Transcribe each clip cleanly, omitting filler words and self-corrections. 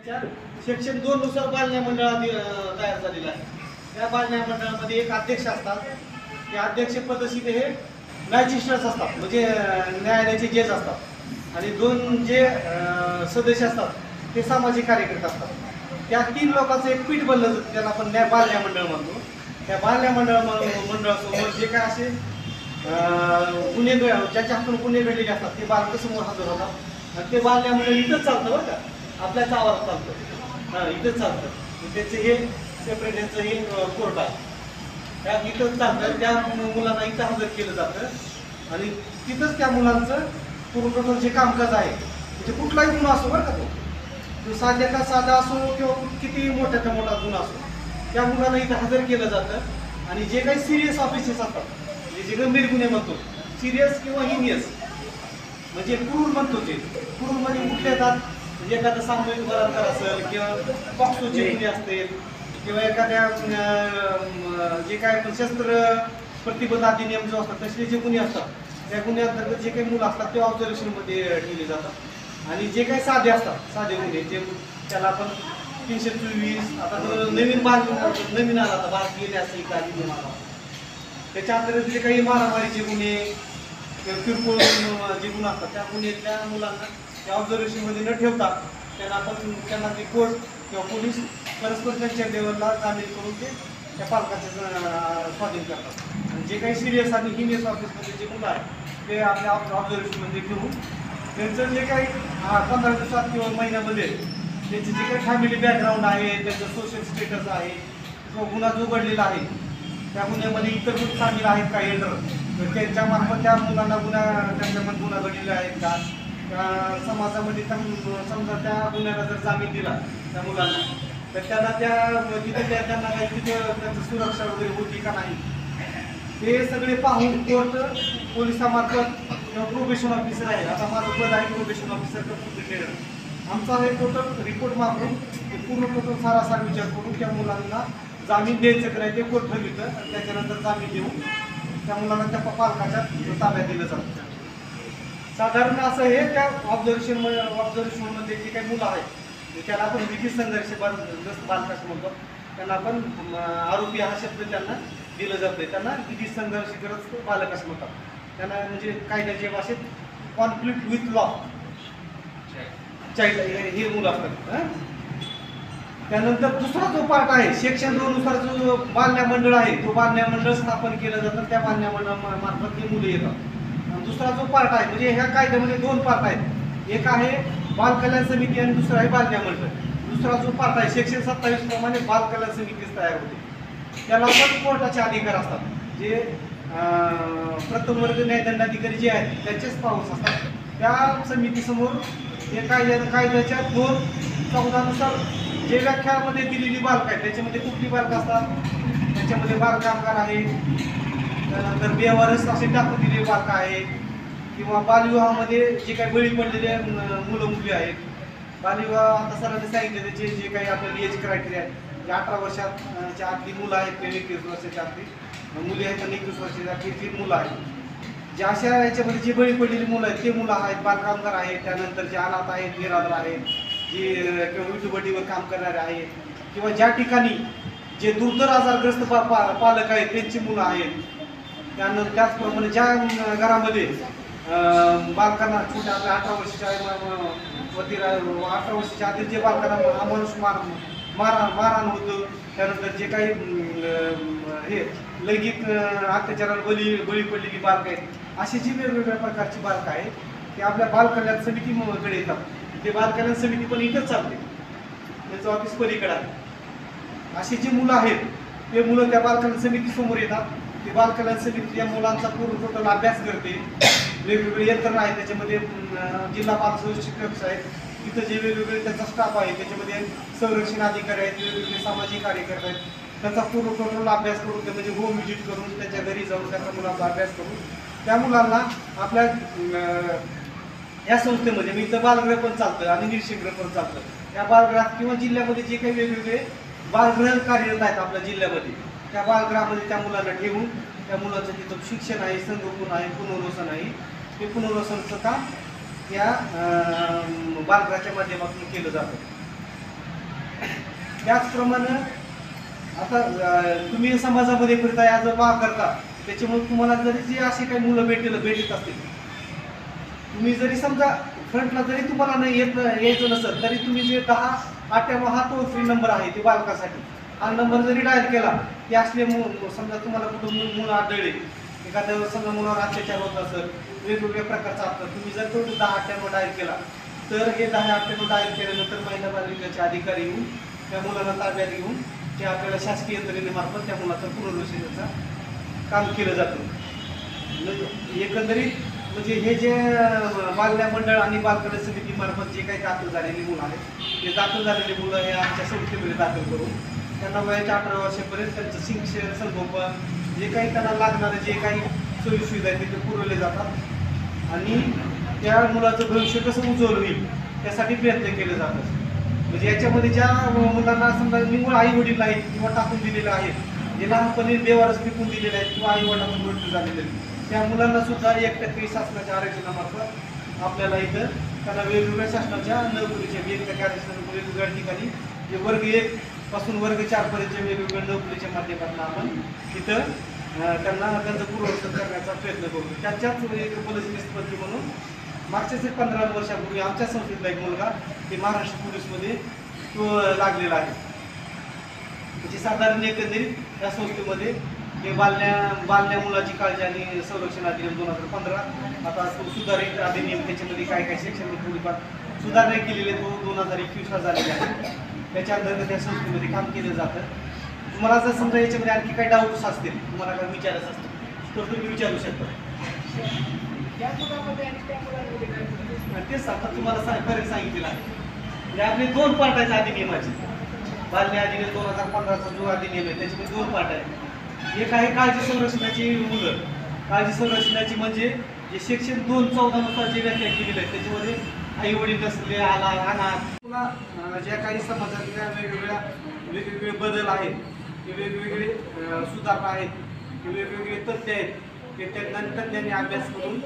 Section 2 नुसार बालन्याय मंडळ तयार झालेला आहे। त्या बालन्याय मंडळामध्ये एक अध्यक्ष असतात। ते अध्यक्ष पदसीत हे मॅजिस्ट्रेट्स असतात, म्हणजे न्यायालयाचे जज असतात, आणि 2 जे सदस्य असतात ते सामाजिक कार्यकर्ते असतात। त्या 3 लोकांचं एक पीठ बनलं जातं, त्याला आपण बालन्याय मंडळ म्हणतो। त्या बालन्याय मंडळासमोर जे काय असे गुन्हे ज्याच्या हातून गुन्हे घडलेले असतात ते बालक समोर हजर होतात, आणि ते बालन्याय मंडळ इथंच चालतं बरं का, आपल्याच आवारात चालतं। हां, इथंच चालतं। त्याचं हे सेपरेट यांचं हे कोर्ट आहे, त्या इथंच चालतं। त्या मुलांना इथं हजर केलं जातं, आणि तिथंच त्या मुलांचं पूर्ण जे कामकाज आहे, म्हणजे कुठलाही गुन्हा असो बरं का, तो साध्याचा साधा असो किंवा किती मोठ्याचा मोठा गुन्हा असो, त्या मुलांना इथं हजर केलं जातं। आणि जे काही सिरियस ऑफिसेस असतात, म्हणजे जे गंभीर गुन्हे म्हणतो, सिरियस किंवा हिनियस, म्हणजे क्रूर म्हणतो, ते क्रूरमध्ये कुठले येतात, म्हणजे एखादा सामूहिक बलात्कार असेल किंवा पॉक्सोचे गुन्हे असतील, किंवा एखाद्या जे काय शस्त्र प्रतिबंध अधिनियम जो असतात तसले जे गुन्हे असतात, त्या गुन्ह्यांतर्गत जे काही मुलं असतात ते ऑब्झर्वेशनमध्ये ठेवले जातात। आणि जे काही साधे असतात, साधे गुन्हे, जे त्याला आपण 324 आता नवीन आला होता भारतीय न्यायिक अधिनियम आला, त्याच्या अंतर्गत जे काही मारामारीचे गुन्हे किरकोळ जे गुन्हे असतात त्या गुन्ह्यातल्या मुलांना त्या ऑब्झर्वेशनमध्ये न ठेवता त्यांना ते कोर्ट किंवा पोलीस परस्पर त्यांच्या लेवलला जामीन करून ते त्या पालकाचे स्वाधीन करतात। आणि जे काही सिरियस आणि हिनियस ऑफिसमध्ये जे मुलं आहेत ते आपल्या ऑब्झर्वेशनमध्ये ठेवून त्यांचं जे काही 15 दिवसात किंवा महिन्यामध्ये त्यांचे जे काही फॅमिली बॅकग्राऊंड आहे, त्यांचं सोशल स्टेटस आहे, किंवा गुन्हा जो घडलेला आहे त्या गुन्ह्यामध्ये इतर गुन्हे सामील आहेत का एंटर, तर त्यांच्यामार्फत त्या मुलांना त्यांच्यामध्ये गुन्हा घडलेले आहेत का, समाजामध्ये समजा त्या गुन्ह्याला जर जामीन दिला त्या मुलांना, तर त्यांना त्यांना काही तिथं त्यांचं सुरक्षा वगैरे होती का नाही, ते सगळे पाहून कोर्ट पोलिसामार्फत किंवा प्रोबेशन ऑफिसर आहे, आता माझं पद आहे प्रोबेशन ऑफिसर कम्प्युटर, आमचा हे टोटल रिपोर्ट मागून ते पूर्ण टोटल सारासार विचार करून त्या मुलांना जामीन द्यायचं की नाही ते कोर्ट ठरवितं, आणि त्याच्यानंतर जामीन देऊन त्या मुलांना त्या पालकाच्या ताब्यात दिलं जातं। साधारण असं हे त्या ऑब्झर्वेशनमध्ये जे काही मुलं आहेत त्याला आपण विधी संघर्ष बालकाश म्हणतो, त्यांना आपण आरोपी हा शब्द त्यांना दिलं जातं, त्यांना विधी संघर्षग्रस्त बालकाश म्हणतात, त्यांना म्हणजे कायद्याच्या भाषेत कॉन्फ्लिक्ट विथ लॉ चाइल्ड हे मुलं असतात। त्यानंतर दुसरा जो पार्ट आहे सेक्शन 2 नुसार जो बालन्याय मंडळ आहे, तो बालन्याय मंडळ स्थापन केलं जातं, त्या बालन्याय मंडळामार्फत ही मुलं येतात। दुसरा जो पार्ट आहे, म्हणजे ह्या कायद्यामध्ये 2 पार्ट आहेत, एक आहे बाल कल्याण समिती आणि दुसरा आहे बालन्याय मंडळ। दुसरा जो पार्ट आहे सेक्शन 27 प्रमाणे बाल कल्याण समितीच तयार होते, त्याला पण कोर्टाचे अधिकार असतात, जे प्रथम वर्ग न्यायदंडाधिकारी जे आहेत त्यांचेच पाऊस असतात। त्या समितीसमोर हे कायद्याच्या 2:14 नुसार जे व्याख्यामध्ये दिलेली बालक आहेत त्याच्यामध्ये कुठली बालक असतात, त्याच्यामध्ये बालकामगार आहे, त्यानंतर बेवारस असे टाकून दिलेले बालक आहे, किंवा बालविवाहामध्ये जे काही बळी पडलेले मुलं मुली आहेत, बालविवाह आता सरांनी सांगितले त्याचे जे काही आपल्याला एज क्रायटेरिया आहे, जे 18 वर्षाच्या आतली मुलं आहेत ते 21 वर्षाच्या आतली मुली आहेत आणि 21 वर्षाच्या आतली मुलं आहेत, जे अशा याच्यामध्ये जे बळी पडलेली मुलं आहेत ते मुलं आहेत, बालकामगार आहेत, त्यानंतर जे अनाथ आहेत, निराधार आहेत, जे किंवा विटुबटीवर काम करणारे आहेत, किंवा ज्या ठिकाणी जे दुर्धर आजारग्रस्त पालक आहेत त्यांची मुलं आहेत, त्यानंतर त्याचप्रमाणे ज्या घरामध्ये बालकांना छोट्या 18 वर्षाच्या 18 वर्षाच्या आधी जे बालकांना अमानुष मारहाण होतं, त्यानंतर जे काही हे लैंगिक अत्याचाराला बळी पडलेली बालक आहेत, अशी जी वेगवेगळ्या प्रकारची बालकं आहेत ते आपल्या बाल कल्याण समितीकडे येतात। ते बाल कल्याण समिती पण इथंच चालते, त्याचं ऑफिस पलीकडे आहे। अशी जी मुलं आहेत ते मुलं त्या बाल कल्याण समितीसमोर येतात, ते बाल कल्याण समिती या मुलांचा पूर्ण टोटल अभ्यास करते, वेगवेगळे यंत्रणा आहेत, त्याच्यामध्ये जिल्हा बाल शिक्षक आहेत, तिथं जे वेगवेगळे त्यांचा स्टाफ आहे, त्याच्यामध्ये संरक्षण अधिकारी आहेत, वेगवेगळे सामाजिक कार्यकर्ते आहेत, त्यांचा पूर्ण टोटल अभ्यास करून ते म्हणजे होम व्हिजिट करून त्यांच्या घरी जाऊन त्यांच्या मुलांचा अभ्यास करून त्या मुलांना आपल्या या संस्थेमध्ये मी इथं बालगृह पण चालतं आणि निरीक्षणगृह पण चालतं, त्या बालगृहात किंवा जिल्ह्यामध्ये जे काही वेगवेगळे बालगृह कार्यरत आहेत आपल्या जिल्ह्यामध्ये, त्या बालगृहामध्ये त्या मुलांना ठेवून त्या मुलाचं तिथं शिक्षण आहे, संगोपन आहे, पुनर्वसन आहे, ते पुनर्वसनचं काम या बालगृहाच्या माध्यमातून केलं जातं। त्याचप्रमाणे आता तुम्ही समाजामध्ये फिरता ॲज अ लॉ करता, त्याच्यामुळे तुम्हाला जरी जे असे काही मुलं भेटत असतील, तुम्ही जरी समजा फ्रंटला जरी तुम्हाला नाही यायचं नसेल तरी तुम्ही जे 1098 हा टोल फ्री नंबर आहे ते बालकासाठी, हा नंबर जरी डायल केला की असले समजा तुम्हाला कुठं मूल आढळले, एखाद्या समजा मुलावर अत्याचार होत असेल, वेगवेगळ्या प्रकारचा आपलं, तुम्ही जर तो 1098 डायल केला तर हे 1098 डायल केल्यानंतर महिला बाल विकासाचे अधिकारी येऊन त्या मुलाला ताब्यात घेऊन ते आपल्याला शासकीय यंत्रणेमार्फत त्या मुलाचं पुनर्वसनाचं काम केलं जातं. एकंदरीत म्हणजे हे जे बालन्याय मंडळ आणि बालकल्याण समितीमार्फत जे काही दाखल झालेली मुलं आहेत, ते दाखल झालेली मुलं हे आमच्या संस्थेमध्ये दाखल करून त्यांना वयाच्या 18 वर्षापर्यंत त्यांचं शिक्षण संगोपन जे काही त्यांना लागणारे जे काही सोयीसुविधा आहेत ते पुरवले जातात आणि त्या मुलाचं भविष्य कसं उज्ज्वल होईल त्यासाठी प्रयत्न केले जातात. म्हणजे याच्यामध्ये ज्या मुलांना समजा निव्वळ आई वडील आहेत किंवा टाकून दिलेलं आहे, जे लहानपणी बेवारस पिकून दिलेले आहेत किंवा आई वडिलांचा मृत्यू झालेले आहे, त्या मुलांना सुद्धा 1% शासनाच्या आरक्षणामार्फत आपल्याला इथं त्यांना वेगवेगळ्या शासनाच्या नोकरीच्या वेगवेगळ्या कार्यक्रम वेगवेगळ्या ठिकाणी जे वर्ग 1 पासून वर्ग 4 पर्यंतच्या वेगवेगळ्या नोकरीच्या माध्यमातून आपण तिथं त्यांना त्यांचं पूर्ववसन करण्याचा प्रयत्न करू. त्याच्याच एक पोलीस निष्पत्ती म्हणून मागच्याच 15 वर्षापूर्वी आमच्या संस्थेतला एक मुलगा ते महाराष्ट्र पोलीसमध्ये तो लागलेला आहे. म्हणजे साधारण एकंदरीत या संस्थेमध्ये हे बालन्या मुलाची काळजी आणि संरक्षण अधिनियम 2015 आता तो सुधारित अधिनियम, त्याच्यामध्ये काय काय सेक्शन थोडीफार सुधारणा केलेली आहे, तो 2021 झालेला आहे. त्याच्या अंतर्गत या संस्थेमध्ये काम केलं जातं. तुम्हाला जर समजा याच्यामध्ये आणखी काही डाऊट्स असतील, तुम्हाला काही विचारायचं असतील तर तुम्ही विचारू शकता. तेच आता तुम्हाला फरक सांगितलेला आहे. म्हणजे आपले 2 पार्ट आहेत अधिनियमाचे. बालन्याय अधिनियम 2015चा जो अधिनियम आहे त्याच्यामध्ये 2 पार्ट आहेत. एक आहे काळजी संरक्षणाची मुलं. काळजी संरक्षणाची म्हणजे जे सेक्शन 214 नुसार जे व्याख्या केलेली आहे त्याच्यामध्ये आई वडील नसले अनाथ ज्या काही समाजातल्या वेगवेगळे बदल आहेत, ते वेगवेगळे सुधारणा आहेत, ते वेगवेगळे तथ्य आहेत, ते तज्ञांनी अभ्यास करून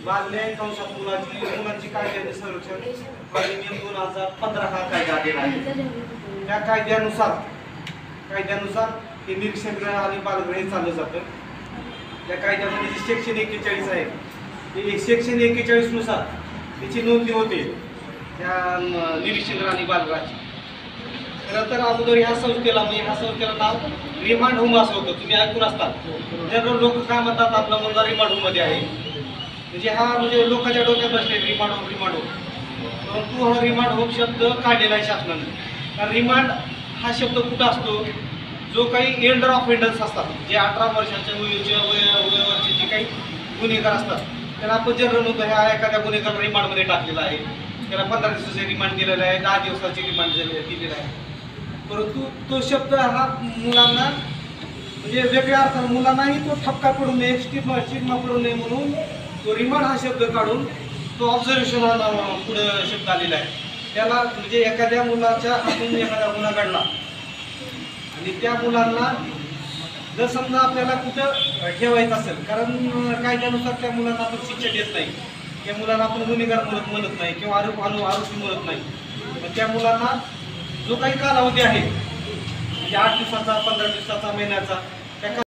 बालन्याय कंसात मुलांची काळजी आणि संरक्षण अधिनियम 2015 हा कायदा आलेला आहे. त्या कायद्यानुसार हे निरीक्षण गृह आणि बालगृह हे चाललं जातं. त्या कायद्यामध्ये जे सेक्शन 41 आहे ते सेक्शन 41 नुसार त्याची नोंदणी होते त्या निरीक्षण गृह आणि बालगृहाची. खरं तर अगोदर ह्या संस्थेला नाव रिमांड होम असं होतं, तुम्ही ऐकून असतात. जनरल लोक काय म्हणतात, आपला मुलगा रिमांड होम मध्ये आहे, म्हणजे हा म्हणजे लोकांच्या डोक्यात बसले रिमांड होम. परंतु हा रिमांड होम शब्द काढलेला आहे शासनाने. कारण रिमांड हा शब्द कुठं असतो, जो काही एल्डर ऑफेंडर्स असतात, जे 18 वर्षाच्या वयावरचे जे काही गुन्हेगार असतात, त्याला आपण जनरल म्हणतो ह्या एखाद्या गुन्हेगार रिमांडमध्ये टाकलेला आहे, त्याला 15 दिवसाचे रिमांड दिलेलं आहे, 10 दिवसाचे रिमांड दिलेलं आहे. परंतु तो शब्द हा मुलांना म्हणजे वेगळ्या अर्थाने मुलांनाही तो ठपका पडू नये, स्टिग्मा पडू नये म्हणून तो रिमांड हा शब्द काढून तो ऑब्झर्वेशन पुढे शब्द आलेला आहे. त्याला म्हणजे एखाद्या मुलाच्या हातून एखादा गुन्हा घडला आणि त्या मुलांना जर समजा आपल्याला कुठं ठेवायचं असेल, कारण कायद्यानुसार त्या मुलांना आपण शिक्षा देत नाही, त्या मुलांना आपण गुन्हेगार म्हणत नाही किंवा आरोपी म्हणत नाही. त्या मुलांना जो काही कालावधी आहे म्हणजे 8 दिवसाचा, 15 दिवसाचा, महिन्याचा,